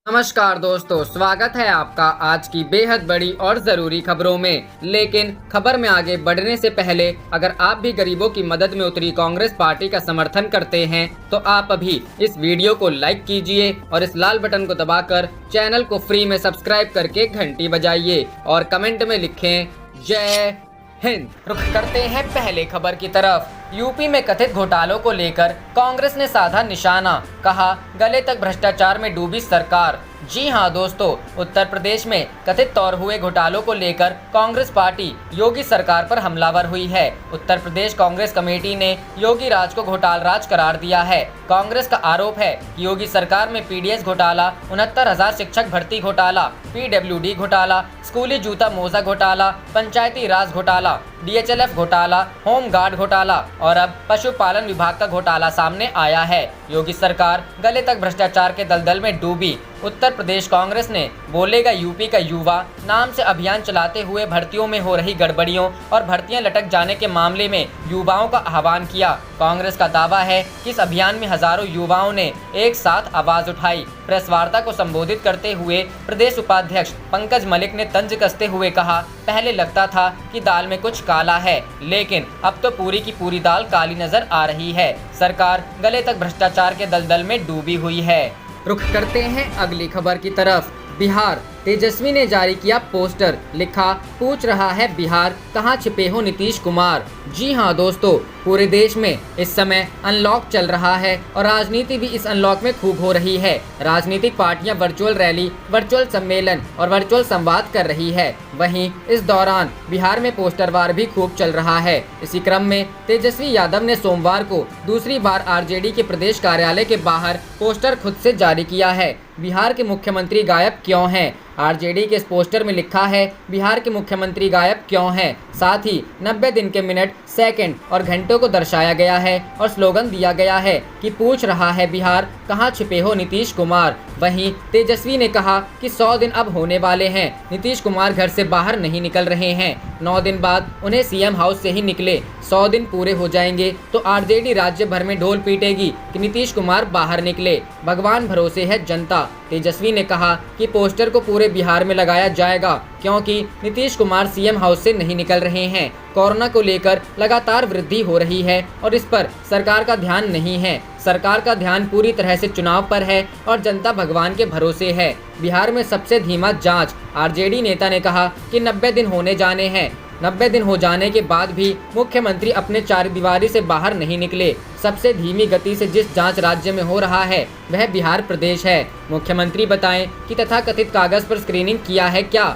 नमस्कार दोस्तों, स्वागत है आपका आज की बेहद बड़ी और ज़रूरी खबरों में। लेकिन खबर में आगे बढ़ने से पहले अगर आप भी गरीबों की मदद में उतरी कांग्रेस पार्टी का समर्थन करते हैं तो आप अभी इस वीडियो को लाइक कीजिए और इस लाल बटन को दबाकर चैनल को फ्री में सब्सक्राइब करके घंटी बजाइए और कमेंट में लिखें जय हिंद। रुख करते हैं पहले खबर की तरफ। यूपी में कथित घोटालों को लेकर कांग्रेस ने साधा निशाना, कहा गले तक भ्रष्टाचार में डूबी सरकार। जी हां दोस्तों, उत्तर प्रदेश में कथित तौर हुए घोटालों को लेकर कांग्रेस पार्टी योगी सरकार पर हमलावर हुई है। उत्तर प्रदेश कांग्रेस कमेटी ने योगी राज को घोटालराज करार दिया है। कांग्रेस का आरोप है कि योगी सरकार में पीडीएस घोटाला, 69,000 शिक्षक भर्ती घोटाला, पीडब्ल्यूडी घोटाला, स्कूली जूता मोजा घोटाला, पंचायती राज घोटाला, डीएचएलएफ घोटाला, होम गार्ड घोटाला और अब पशुपालन विभाग का घोटाला सामने आया है। योगी सरकार गले तक भ्रष्टाचार के दलदल में डूबी। उत्तर प्रदेश कांग्रेस ने बोलेगा यूपी का युवा नाम से अभियान चलाते हुए भर्तियों में हो रही गड़बड़ियों और भर्तियां लटक जाने के मामले में युवाओं का आह्वान किया। कांग्रेस का दावा है कि इस अभियान में हजारों युवाओं ने एक साथ आवाज उठाई। प्रेस वार्ता को संबोधित करते हुए प्रदेश उपाध्यक्ष पंकज मलिक ने तंज कसते हुए कहा, पहले लगता था कि दाल में कुछ काला है, लेकिन अब तो पूरी की पूरी दाल काली नजर आ रही है। सरकार गले तक भ्रष्टाचार के दलदल में डूबी हुई है। रुख करते हैं अगली खबर की तरफ। बिहार, तेजस्वी ने जारी किया पोस्टर, लिखा पूछ रहा है बिहार कहां छिपे हो नीतीश कुमार। जी हां दोस्तों, पूरे देश में इस समय अनलॉक चल रहा है और राजनीति भी इस अनलॉक में खूब हो रही है। राजनीतिक पार्टियां वर्चुअल रैली, वर्चुअल सम्मेलन और वर्चुअल संवाद कर रही है। वहीं इस दौरान बिहार में पोस्टर वार भी खूब चल रहा है। इसी क्रम में तेजस्वी यादव ने सोमवार को दूसरी बार आरजेडी के प्रदेश कार्यालय के बाहर पोस्टर खुद से जारी किया है। बिहार के मुख्यमंत्री गायब क्यों हैं? आरजेडी के इस पोस्टर में लिखा है बिहार के मुख्यमंत्री गायब क्यों हैं। साथ ही 90 दिन के मिनट, सेकंड और घंटों को दर्शाया गया है और स्लोगन दिया गया है कि पूछ रहा है बिहार कहां छिपे हो नीतीश कुमार। वहीं तेजस्वी ने कहा कि 100 दिन अब होने वाले हैं, नीतीश कुमार घर से बाहर नहीं निकल रहे हैं। 9 दिन बाद उन्हें सीएम हाउस से ही निकले। 100 दिन पूरे हो जाएंगे तो आरजेडी राज्य भर में ढोल पीटेगी कि नीतीश कुमार बाहर निकले। भगवान भरोसे है जनता। तेजस्वी ने कहा कि पोस्टर को पूरे बिहार में लगाया जाएगा क्योंकि नीतीश कुमार सीएम हाउस से नहीं निकल रहे हैं। कोरोना को लेकर लगातार वृद्धि हो रही है और इस पर सरकार का ध्यान नहीं है। सरकार का ध्यान पूरी तरह से चुनाव पर है और जनता भगवान के भरोसे है। बिहार में सबसे धीमा जांच। आरजेडी नेता ने कहा कि 90 दिन होने जाने हैं। 90 दिन हो जाने के बाद भी मुख्यमंत्री अपने चारदीवारी से बाहर नहीं निकले। सबसे धीमी गति से जिस जांच राज्य में हो रहा है वह बिहार प्रदेश है। मुख्यमंत्री बताएं कि तथाकथित कागज पर स्क्रीनिंग किया है क्या?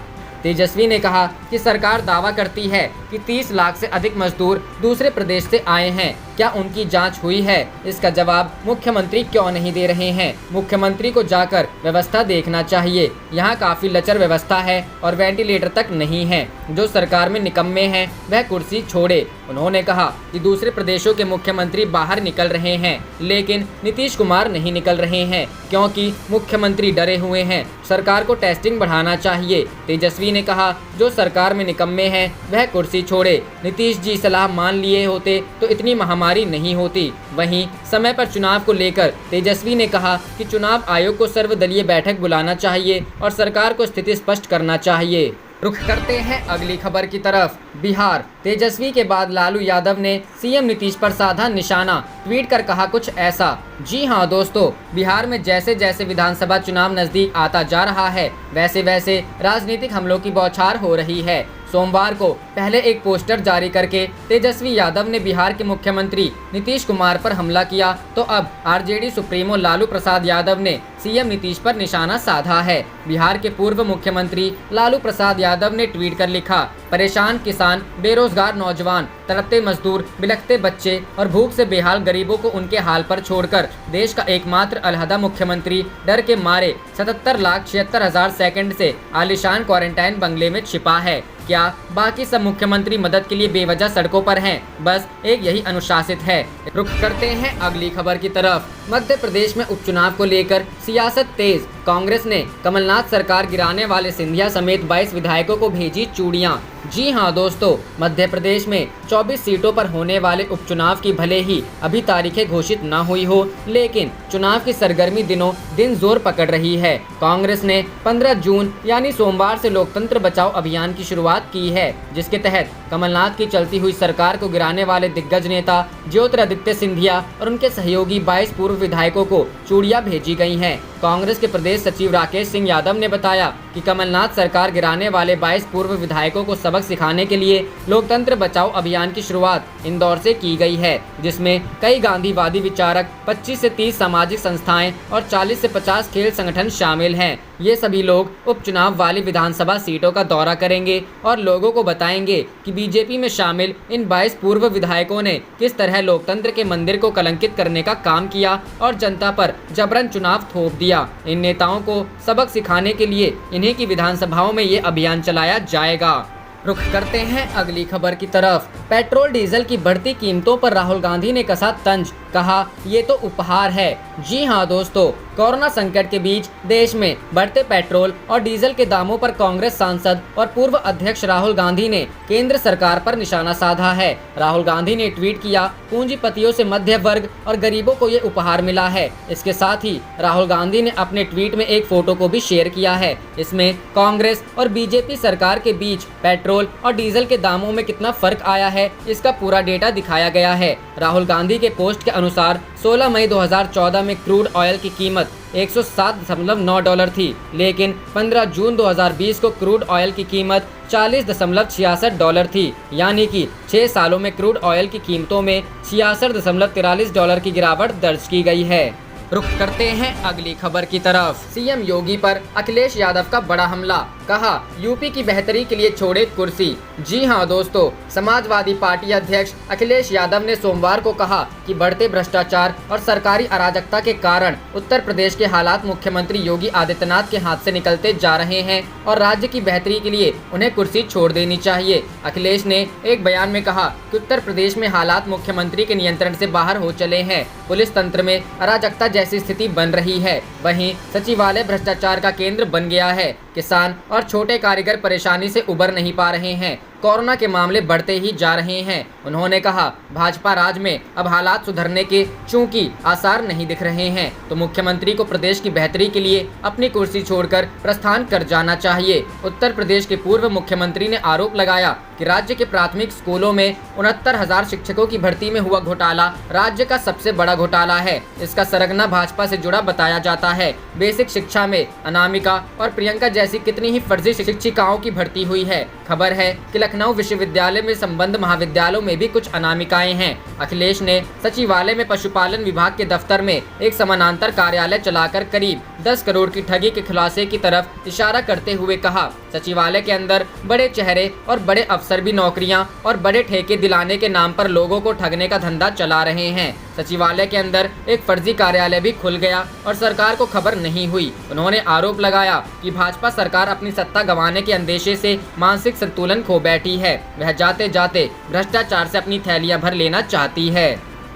तेजस्वी ने कहा कि सरकार दावा करती है कि 30 लाख से अधिक मजदूर दूसरे प्रदेश से आए हैं, क्या उनकी जांच हुई है? इसका जवाब मुख्यमंत्री क्यों नहीं दे रहे हैं? मुख्यमंत्री को जाकर व्यवस्था देखना चाहिए। यहाँ काफी लचर व्यवस्था है और वेंटिलेटर तक नहीं है। जो सरकार में निकम्मे हैं वह कुर्सी छोड़े। उन्होंने कहा कि दूसरे प्रदेशों के मुख्यमंत्री बाहर निकल रहे हैं लेकिन नीतीश कुमार नहीं निकल रहे हैं क्योंकि मुख्यमंत्री डरे हुए हैं। सरकार को टेस्टिंग बढ़ाना चाहिए। तेजस्वी ने कहा जो सरकार में निकम्मे हैं वह कुर्सी छोड़े। नीतीश जी सलाह मान लिए होते तो इतनी महामारी नहीं होती। वहीं समय पर चुनाव को लेकर तेजस्वी ने कहा कि चुनाव आयोग को सर्वदलीय बैठक बुलाना चाहिए और सरकार को स्थिति स्पष्ट करना चाहिए। रुख करते हैं अगली खबर की तरफ। बिहार, तेजस्वी के बाद लालू यादव ने सीएम नीतीश पर साधा निशाना, ट्वीट कर कहा कुछ ऐसा। जी हां दोस्तों, बिहार में जैसे जैसे विधानसभा चुनाव नजदीक आता जा रहा है वैसे वैसे राजनीतिक हमलों की बौछार हो रही है। सोमवार को पहले एक पोस्टर जारी करके तेजस्वी यादव ने बिहार के मुख्यमंत्री नीतीश कुमार पर हमला किया तो अब आरजेडी सुप्रीमो लालू प्रसाद यादव ने सीएम नीतीश पर निशाना साधा है। बिहार के पूर्व मुख्यमंत्री लालू प्रसाद यादव ने ट्वीट कर लिखा, परेशान किसान, बेरोजगार नौजवान, तड़पते मजदूर, बिलखते बच्चे और भूख से बेहाल गरीबों को उनके हाल पर छोड़कर देश का एकमात्र अलहदा मुख्यमंत्री डर के मारे 77,76,000 सेकंड से आलीशान क्वारंटाइन बंगले में छिपा है। क्या बाकी सब मुख्यमंत्री मदद के लिए बेवजह सड़कों पर हैं? बस एक यही अनुशासित है। रुख करते हैं अगली खबर की तरफ। मध्य प्रदेश में उपचुनाव को लेकर सियासत तेज। कांग्रेस ने कमलनाथ सरकार गिराने वाले सिंधिया समेत 22 विधायकों को भेजी चूड़ियां। जी हां दोस्तों, मध्य प्रदेश में 24 सीटों पर होने वाले उपचुनाव की भले ही अभी तारीखें घोषित न हुई हो, लेकिन चुनाव की सरगर्मी दिनों दिन जोर पकड़ रही है। कांग्रेस ने 15 जून यानी सोमवार से लोकतंत्र बचाओ अभियान की शुरुआत की है, जिसके तहत कमलनाथ की चलती हुई सरकार को गिराने वाले दिग्गज नेता ज्योतिरादित्य सिंधिया और उनके सहयोगी 22 पूर्व विधायकों को चूड़ियां भेजी गई हैं। कांग्रेस के प्रदेश सचिव राकेश सिंह यादव ने बताया कि कमलनाथ सरकार गिराने वाले 22 पूर्व विधायकों को सबक सिखाने के लिए लोकतंत्र बचाओ अभियान की शुरुआत इंदौर से की गई है, जिसमें कई गांधीवादी विचारक, 25 से 30 सामाजिक संस्थाएं और 40 से 50 खेल संगठन शामिल हैं। ये सभी लोग उपचुनाव वाली विधानसभा सीटों का दौरा करेंगे और लोगों को बताएंगे कि बीजेपी में शामिल इन 22 पूर्व विधायकों ने किस तरह लोकतंत्र के मंदिर को कलंकित करने का काम किया और जनता पर जबरन चुनाव थोप दिया। इन नेताओं को सबक सिखाने के लिए इन्हीं की विधानसभाओं में ये अभियान चलाया जाएगा। रुख करते हैं अगली खबर की तरफ। पेट्रोल डीजल की बढ़ती कीमतों पर राहुल गांधी ने कसा तंज, कहा ये तो उपहार है। जी हां दोस्तों, कोरोना संकट के बीच देश में बढ़ते पेट्रोल और डीजल के दामों पर कांग्रेस सांसद और पूर्व अध्यक्ष राहुल गांधी ने केंद्र सरकार पर निशाना साधा है। राहुल गांधी ने ट्वीट किया, पूंजीपतियों से मध्य वर्ग और गरीबों को ये उपहार मिला है। इसके साथ ही राहुल गांधी ने अपने ट्वीट में एक फोटो को भी शेयर किया है। इसमें कांग्रेस और बीजेपी सरकार के बीच पेट्रोल और डीजल के दामों में कितना फर्क आया है, इसका पूरा डेटा दिखाया गया है। राहुल गांधी के पोस्ट के अनुसार 16 मई 2014 में क्रूड ऑयल की कीमत $107.9 थी, लेकिन 15 जून 2020 को क्रूड ऑयल की कीमत $40.66 थी, यानी कि 6 सालों में क्रूड ऑयल की कीमतों में $66.43 की गिरावट दर्ज की गई है। रुख करते हैं अगली खबर की तरफ। सीएम योगी पर अखिलेश यादव का बड़ा हमला, कहा यूपी की बेहतरी के लिए छोड़े कुर्सी। जी हां दोस्तों, समाजवादी पार्टी अध्यक्ष अखिलेश यादव ने सोमवार को कहा कि बढ़ते भ्रष्टाचार और सरकारी अराजकता के कारण उत्तर प्रदेश के हालात मुख्यमंत्री योगी आदित्यनाथ के हाथ से निकलते जा रहे हैं और राज्य की बेहतरी के लिए उन्हें कुर्सी छोड़ देनी चाहिए। अखिलेश ने एक बयान में कहा कि उत्तर प्रदेश में हालात मुख्यमंत्री के नियंत्रण से बाहर हो चले हैं। पुलिस तंत्र में अराजकता जैसी स्थिति बन रही है, वहीं सचिवालय भ्रष्टाचार का केंद्र बन गया है। किसान और छोटे कारीगर परेशानी से उबर नहीं पा रहे हैं। कोरोना के मामले बढ़ते ही जा रहे हैं। उन्होंने कहा, भाजपा राज में अब हालात सुधरने के चूंकि आसार नहीं दिख रहे हैं, तो मुख्यमंत्री को प्रदेश की बेहतरी के लिए अपनी कुर्सी छोड़कर प्रस्थान कर जाना चाहिए। उत्तर प्रदेश के पूर्व मुख्यमंत्री ने आरोप लगाया कि राज्य के प्राथमिक स्कूलों में 69,000 शिक्षकों की भर्ती में हुआ घोटाला राज्य का सबसे बड़ा घोटाला है। इसका सरगना भाजपा से जुड़ा बताया जाता है। बेसिक शिक्षा में अनामिका और प्रियंका जैसी कितनी ही फर्जी शिक्षिकाओं की भर्ती हुई है। खबर है कि लखनऊ विश्वविद्यालय में संबद्ध महाविद्यालयों में भी कुछ अनामिकाएं हैं। अखिलेश ने सचिवालय में पशुपालन विभाग के दफ्तर में एक समानांतर कार्यालय चलाकर करीब 10 करोड़ की ठगी के खुलासे की तरफ इशारा करते हुए कहा, सचिवालय के अंदर बड़े चेहरे और बड़े अफसर भी नौकरियां और बड़े ठेके दिलाने के नाम पर लोगों को ठगने का धंधा चला रहे हैं। सचिवालय के अंदर एक फर्जी कार्यालय भी खुल गया और सरकार को खबर नहीं हुई। उन्होंने आरोप लगाया कि भाजपा सरकार अपनी सत्ता गंवाने के अंदेशे से मानसिक संतुलन खो बैठी है। वह जाते जाते भ्रष्टाचार से अपनी थैलियां भर लेना चाहती है।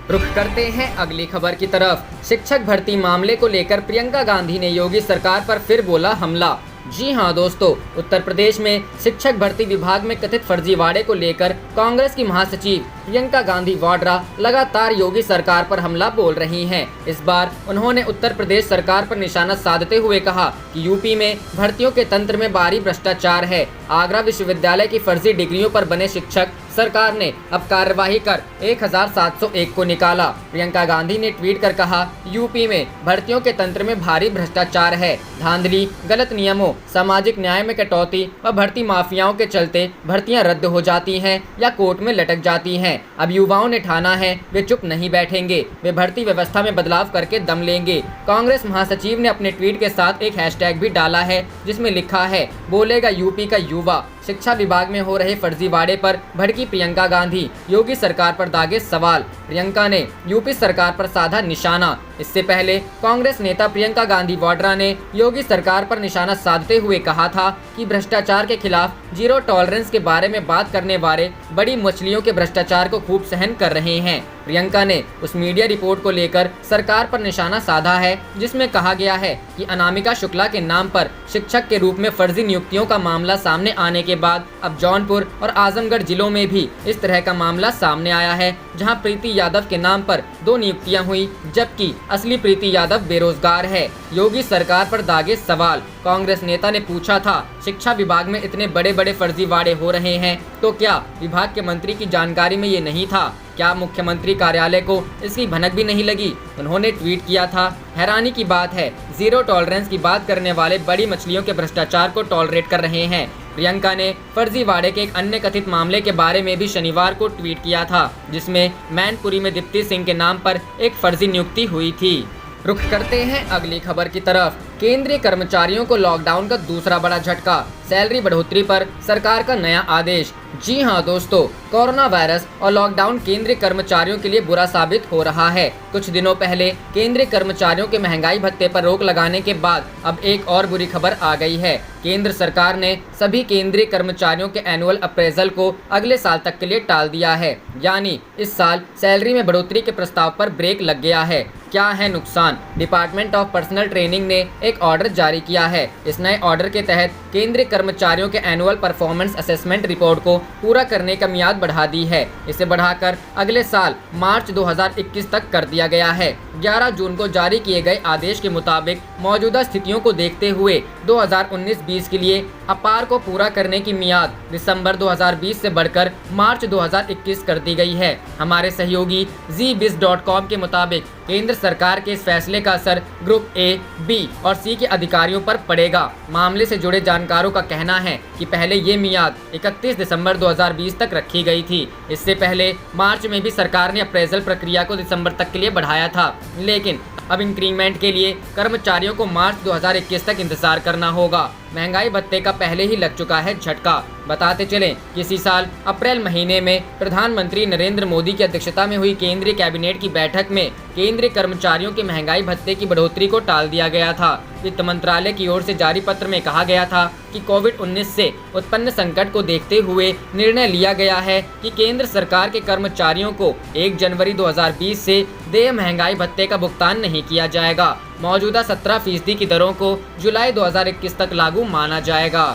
रुख करते हैं अगली खबर की तरफ। शिक्षक भर्ती मामले को लेकर प्रियंका गांधी ने योगी सरकार पर फिर बोला हमला। जी हां दोस्तों, उत्तर प्रदेश में शिक्षक भर्ती विभाग में कथित फर्जीवाड़े को लेकर कांग्रेस की महासचिव प्रियंका गांधी वाड्रा लगातार योगी सरकार पर हमला बोल रही हैं। इस बार उन्होंने उत्तर प्रदेश सरकार पर निशाना साधते हुए कहा कि यूपी में भर्तियों के तंत्र में भारी भ्रष्टाचार है। आगरा विश्वविद्यालय की फर्जी डिग्रियों पर बने शिक्षक सरकार ने अब कार्यवाही कर 1701 को निकाला। प्रियंका गांधी ने ट्वीट कर कहा, यूपी में भर्तियों के तंत्र में भारी भ्रष्टाचार है। धांधली, गलत नियमों, सामाजिक न्याय में कटौती और भर्ती माफियाओं के चलते भर्तियां रद्द हो जाती हैं या कोर्ट में लटक जाती हैं। अब युवाओं ने ठाना है वे चुप नहीं बैठेंगे, वे भर्ती व्यवस्था में बदलाव करके दम लेंगे। कांग्रेस महासचिव ने अपने ट्वीट के साथ एक हैशटैग भी डाला है जिसमें लिखा है, बोलेगा यूपी का युवा। शिक्षा विभाग में हो रहे फर्जीवाड़े पर भड़की प्रियंका गांधी, योगी सरकार पर दागे सवाल। प्रियंका ने यूपी सरकार पर साधा निशाना। इससे पहले कांग्रेस नेता प्रियंका गांधी वाड्रा ने योगी सरकार पर निशाना साधते हुए कहा था कि भ्रष्टाचार के खिलाफ जीरो टॉलरेंस के बारे में बात करने वाले बड़ी मछलियों के भ्रष्टाचार को खूब सहन कर रहे हैं। प्रियंका ने उस मीडिया रिपोर्ट को लेकर सरकार पर निशाना साधा है जिसमें कहा गया है कि अनामिका शुक्ला के नाम पर शिक्षक के रूप में फर्जी नियुक्तियों का मामला सामने आने के बाद अब जौनपुर और आजमगढ़ जिलों में भी इस तरह का मामला सामने आया है, जहां प्रीति यादव के नाम पर 2 नियुक्तियां हुई, जबकि असली प्रीति यादव बेरोजगार है। योगी सरकार पर दागे सवाल। कांग्रेस नेता ने पूछा था, शिक्षा विभाग में इतने बड़े बड़े फर्जीवाड़े हो रहे हैं तो क्या विभाग के मंत्री की जानकारी में ये नहीं था? क्या मुख्यमंत्री कार्यालय को इसकी भनक भी नहीं लगी? उन्होंने ट्वीट किया था, हैरानी की बात है, जीरो टॉलरेंस की बात करने वाले बड़ी मछलियों के भ्रष्टाचार को टॉलरेट कर रहे हैं। प्रियंका ने फर्जीवाड़े के एक अन्य कथित मामले के बारे में भी शनिवार को ट्वीट किया था, जिसमें मैनपुरी में दीप्ति सिंह के नाम पर एक फर्जी नियुक्ति हुई थी। रुख करते हैं अगली खबर की तरफ। केंद्रीय कर्मचारियों को लॉकडाउन का दूसरा बड़ा झटका, सैलरी बढ़ोतरी पर सरकार का नया आदेश। जी हां दोस्तों, कोरोना वायरस और लॉकडाउन केंद्रीय कर्मचारियों के लिए बुरा साबित हो रहा है। कुछ दिनों पहले केंद्रीय कर्मचारियों के महंगाई भत्ते पर रोक लगाने के बाद अब एक और बुरी खबर आ गई है। केंद्र सरकार ने सभी केंद्रीय कर्मचारियों के एनुअल अप्रेजल को अगले साल तक के लिए टाल दिया है, यानी इस साल सैलरी में बढ़ोतरी के प्रस्ताव पर ब्रेक लग गया है। क्या है नुकसान? डिपार्टमेंट ऑफ पर्सनल ट्रेनिंग ने एक ऑर्डर जारी किया है। इस नए ऑर्डर के तहत केंद्रीय कर्मचारियों के एनुअल परफॉर्मेंस असेसमेंट रिपोर्ट को पूरा करने का मियाद बढ़ा दी है। इसे बढ़ाकर अगले साल मार्च 2021 तक कर दिया गया है। 11 जून को जारी किए गए आदेश के मुताबिक मौजूदा स्थितियों को देखते हुए 2019-20 के लिए अपार को पूरा करने की मियाद दिसंबर 2020 से बढ़कर मार्च 2021 कर दी गई है। हमारे सहयोगी zbiz.com के मुताबिक केंद्र सरकार के इस फैसले का असर ग्रुप ए, बी और सी के अधिकारियों पर पड़ेगा। मामले से जुड़े जानकारों का कहना है कि पहले ये मियाद 31 दिसंबर 2020 तक रखी गई थी। इससे पहले मार्च में भी सरकार ने अप्रेजल प्रक्रिया को दिसंबर तक के लिए बढ़ाया था, लेकिन अब इंक्रीमेंट के लिए कर्मचारियों को मार्च 2021 तक इंतजार करना होगा। महंगाई भत्ते का पहले ही लग चुका है झटका। बताते चलें कि इसी साल अप्रैल महीने में प्रधानमंत्री नरेंद्र मोदी की अध्यक्षता में हुई केंद्रीय कैबिनेट की बैठक में केंद्रीय कर्मचारियों के महंगाई भत्ते की बढ़ोतरी को टाल दिया गया था। वित्त मंत्रालय की ओर से जारी पत्र में कहा गया था कि कोविड-19 से उत्पन्न संकट को देखते हुए निर्णय लिया गया है कि केंद्र सरकार के कर्मचारियों को 1 जनवरी 2020 से देय महंगाई भत्ते का भुगतान नहीं किया जाएगा। मौजूदा 17% की दरों को जुलाई 2021 तक लागू माना जाएगा।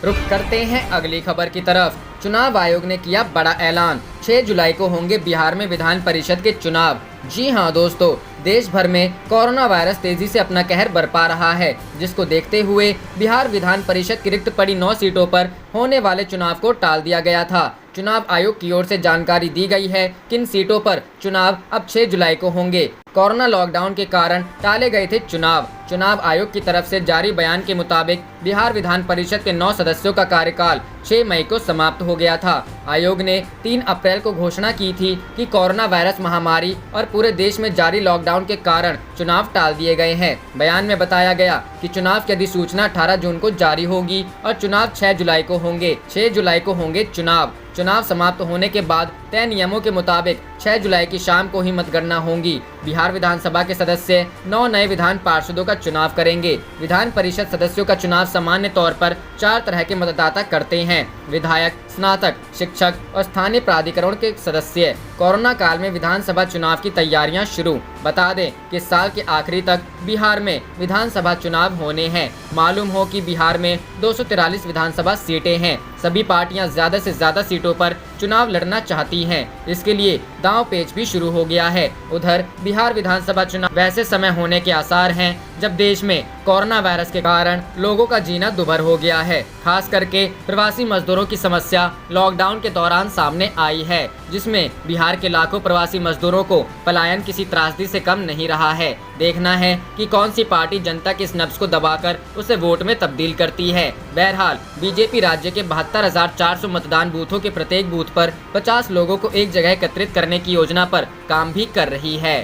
रुख करते हैं अगली खबर की तरफ। चुनाव आयोग ने किया बड़ा ऐलान, 6 जुलाई को होंगे बिहार में विधान परिषद के चुनाव। जी हां दोस्तों, देश भर में कोरोना वायरस तेजी से अपना कहर बरपा रहा है, जिसको देखते हुए बिहार विधान परिषद की रिक्त पड़ी 9 सीटों पर होने वाले चुनाव को टाल दिया गया था। चुनाव आयोग की ओर से जानकारी दी गई है कि इन सीटों पर चुनाव अब 6 जुलाई को होंगे। कोरोना लॉकडाउन के कारण टाले गए थे चुनाव। चुनाव आयोग की तरफ से जारी बयान के मुताबिक बिहार विधान परिषद के 9 सदस्यों का कार्यकाल 6 मई को समाप्त हो गया था। आयोग ने 3 अप्रैल को घोषणा की थी कि कोरोना वायरस महामारी और पूरे देश में जारी लॉकडाउन के कारण चुनाव टाल दिए गए हैं। बयान में बताया गया कि चुनाव की अधिसूचना 18 जून को जारी होगी और चुनाव 6 जुलाई को होंगे। 6 जुलाई को होंगे चुनाव समाप्त होने के बाद तय नियमों के मुताबिक 6 जुलाई की शाम को ही मतगणना होंगी। बिहार विधानसभा के सदस्य 9 नए विधान पार्षदों का चुनाव करेंगे। विधान परिषद सदस्यों का चुनाव सामान्य तौर पर 4 तरह के मतदाता करते हैं: विधायक, स्नातक, शिक्षक और स्थानीय प्राधिकरण के सदस्य। कोरोना काल में विधानसभा चुनाव की तैयारियां शुरू। बता दें कि साल के आखिरी तक बिहार में विधानसभा चुनाव होने हैं। मालूम हो कि बिहार में 243 विधानसभा सीटें हैं। सभी पार्टियां ज्यादा से ज्यादा सीटों पर चुनाव लड़ना चाहती हैं। इसके लिए दांव पेच भी शुरू हो गया है। उधर बिहार विधानसभा चुनाव वैसे समय होने के आसार हैं जब देश में कोरोना वायरस के कारण लोगों का जीना दुभर हो गया है। खास करके प्रवासी मजदूरों की समस्या लॉकडाउन के दौरान सामने आई है, जिसमें बिहार के लाखों प्रवासी मजदूरों को पलायन किसी त्रासदी से कम नहीं रहा है। देखना है कि कौन सी पार्टी जनता के इस नब्ज को दबाकर उसे वोट में तब्दील करती है। बहरहाल बीजेपी राज्य के 72,400 मतदान बूथों के प्रत्येक बूथ पर 50 लोगों को एक जगह एकत्रित करने की योजना पर काम भी कर रही है।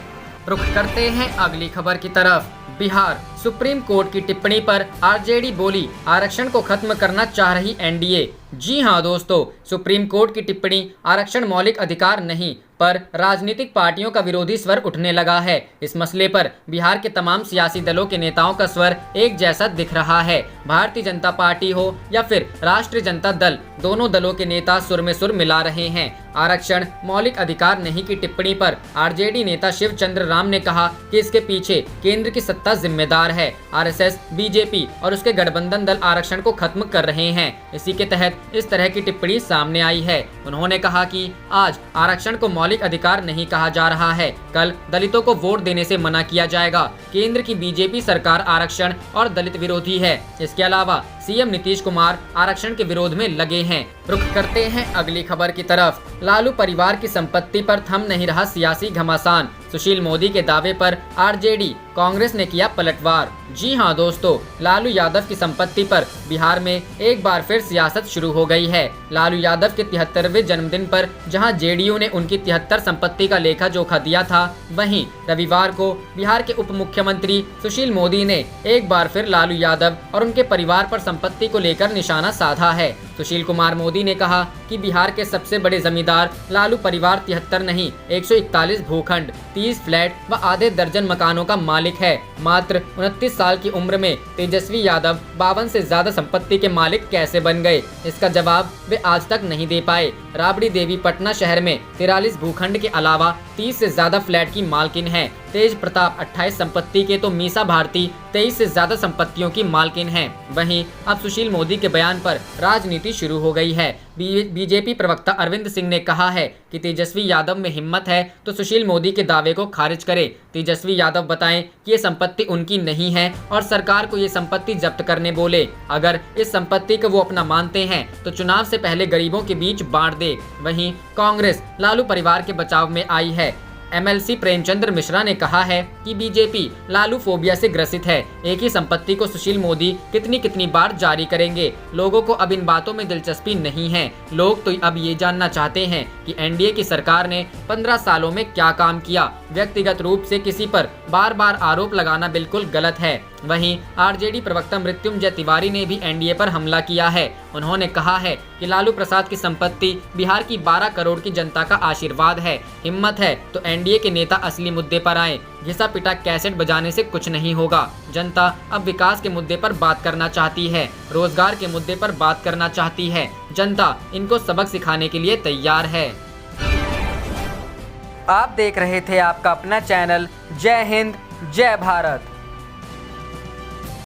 रुख करते हैं अगली खबर की तरफ। बिहार सुप्रीम कोर्ट की टिप्पणी पर आरजेडी बोली, आरक्षण को खत्म करना चाह रही एनडीए। जी हां दोस्तों, सुप्रीम कोर्ट की टिप्पणी आरक्षण मौलिक अधिकार नहीं पर राजनीतिक पार्टियों का विरोधी स्वर उठने लगा है। इस मसले पर बिहार के तमाम सियासी दलों के नेताओं का स्वर एक जैसा दिख रहा है। भारतीय जनता पार्टी हो या फिर राष्ट्रीय जनता दल, दोनों दलों के नेता सुर में सुर मिला रहे हैं। आरक्षण मौलिक अधिकार नहीं की टिप्पणी पर आरजेडी नेता शिवचंद्र राम ने कहा कि इसके पीछे केंद्र की सत्ता जिम्मेदार है। आरएसएस, बीजेपी और उसके गठबंधन दल आरक्षण को खत्म कर रहे हैं। इसी के तहत इस तरह की टिप्पणी सामने आई है। उन्होंने कहा कि आज आरक्षण को मौलिक अधिकार नहीं कहा जा रहा है, कल दलितों को वोट देने से मना किया जाएगा। केंद्र की बीजेपी सरकार आरक्षण और दलित विरोधी है। इसके अलावा सीएम नीतीश कुमार आरक्षण के विरोध में लगे हैं। रुख करते हैं अगली खबर की तरफ। लालू परिवार की संपत्ति पर थम नहीं रहा सियासी घमासान। सुशील मोदी के दावे पर आरजेडी कांग्रेस ने किया पलटवार। जी हां दोस्तों, लालू यादव की संपत्ति पर बिहार में एक बार फिर सियासत शुरू हो गई है। लालू यादव के 73वें जन्मदिन पर जहां जेडीयू ने उनकी 73 संपत्ति का लेखा जोखा दिया था, वहीं रविवार को बिहार के उप मुख्यमंत्री सुशील मोदी ने एक बार फिर लालू यादव और उनके परिवार पर संपत्ति को लेकर निशाना साधा है। सुशील कुमार मोदी ने कहा कि बिहार के सबसे बड़े जमींदार लालू परिवार 73 नहीं 141 भूखंड, 30 फ्लैट व आधे दर्जन मकानों का मालिक है। मात्र 29 साल की उम्र में तेजस्वी यादव 52 से ज्यादा संपत्ति के मालिक कैसे बन गए, इसका जवाब वे आज तक नहीं दे पाए। राबड़ी देवी पटना शहर में 43 भूखंड के अलावा 30 से ज्यादा फ्लैट की मालकिन है। तेज प्रताप 28 संपत्ति के तो मीसा भारती 23 से ज्यादा संपत्तियों की मालकिन है। वहीं अब सुशील मोदी के बयान पर राजनीति शुरू हो गई है। बीजेपी प्रवक्ता अरविंद सिंह ने कहा है कि तेजस्वी यादव में हिम्मत है तो सुशील मोदी के दावे को खारिज करे। तेजस्वी यादव बताएं कि ये संपत्ति उनकी नहीं है और सरकार को ये संपत्ति जब्त करने बोले। अगर इस संपत्ति को वो अपना मानते हैं तो चुनाव से पहले गरीबों के बीच बांट दे। वहीं कांग्रेस लालू परिवार के बचाव में आई है। एमएलसी प्रेमचंद्र मिश्रा ने कहा है कि बीजेपी लालू फोबिया से ग्रसित है। एक ही संपत्ति को सुशील मोदी कितनी बार जारी करेंगे। लोगों को अब इन बातों में दिलचस्पी नहीं है। लोग तो अब ये जानना चाहते हैं कि एनडीए की सरकार ने 15 सालों में क्या काम किया। व्यक्तिगत रूप से किसी पर बार बार आरोप लगाना बिल्कुल गलत है। वहीं आरजेडी प्रवक्ता मृत्युंजय तिवारी ने भी एनडीए पर हमला किया है। उन्होंने कहा है कि लालू प्रसाद की संपत्ति बिहार की 12 करोड़ की जनता का आशीर्वाद है। हिम्मत है तो एनडीए के नेता असली मुद्दे पर आए। घिसा पिटा कैसेट बजाने से कुछ नहीं होगा। जनता अब विकास के मुद्दे पर बात करना चाहती है, रोजगार के मुद्दे पर बात करना चाहती है। जनता इनको सबक सिखाने के लिए तैयार है। आप देख रहे थे आपका अपना चैनल जय हिंद जय भारत।